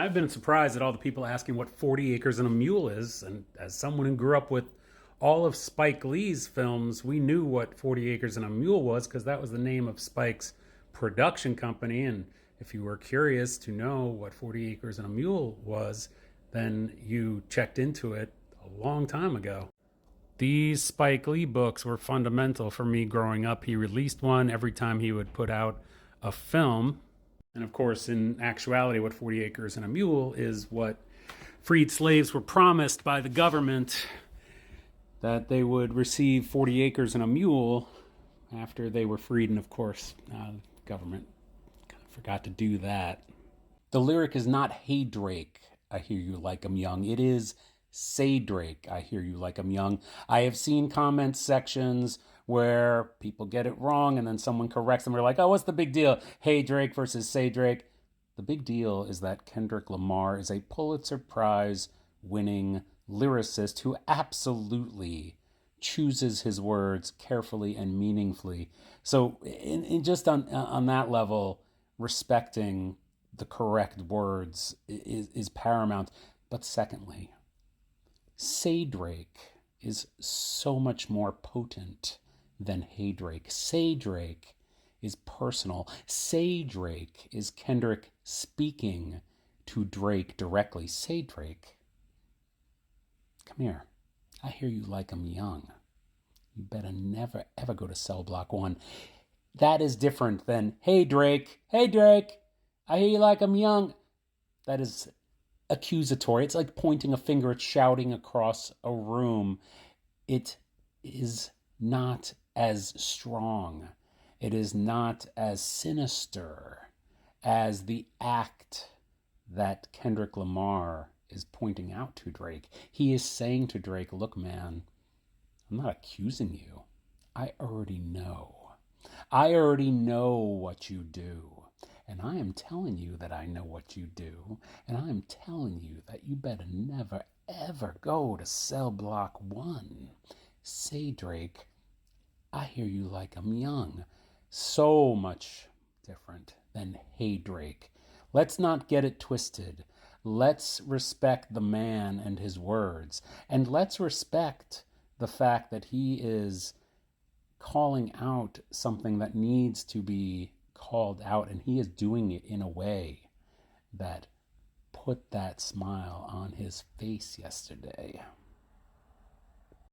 I've been surprised at all the people asking what 40 Acres and a Mule is. And as someone who grew up with all of Spike Lee's films, we knew what 40 Acres and a Mule was because that was the name of Spike's production company. And if you were curious to know what 40 Acres and a Mule was, then you checked into it a long time ago. These Spike Lee books were fundamental for me growing up. He released one every time he would put out a film. And of course, in actuality, what 40 Acres and a Mule is what freed slaves were promised by the government, that they would receive 40 acres and a mule after they were freed. And of course, the government kind of forgot to do that. The lyric is not, "Hey Drake, I hear you like I'm young." It is, "Say Drake, I hear you like I'm young." I have seen comment sections where people get it wrong and then someone corrects them. They're like, "Oh, what's the big deal? Hey Drake versus Say Drake." The big deal is that Kendrick Lamar is a Pulitzer Prize winning lyricist who absolutely chooses his words carefully and meaningfully. So in just on that level, respecting the correct words is paramount. But secondly, Say Drake is so much more potent than Hey Drake. Say Drake is personal. Say Drake is Kendrick speaking to Drake directly. Say Drake, come here. I hear you like I'm young. You better never ever go to cell block 1. That is different than, "Hey Drake, I hear you like I'm young." That is accusatory. It's like pointing a finger, it's shouting across a room. It is not as strong. It is not as sinister as the act that Kendrick Lamar is pointing out to Drake. He is saying to Drake, "Look, man, I'm not accusing you. I already know. I already know what you do. And I am telling you that I know what you do. And I am telling you that you better never, ever go to cell block 1. Say, Drake, I hear you like I'm young." So much different than "Hey Drake." Let's not get it twisted. Let's respect the man and his words. And let's respect the fact that he is calling out something that needs to be called out. And he is doing it in a way that put that smile on his face yesterday.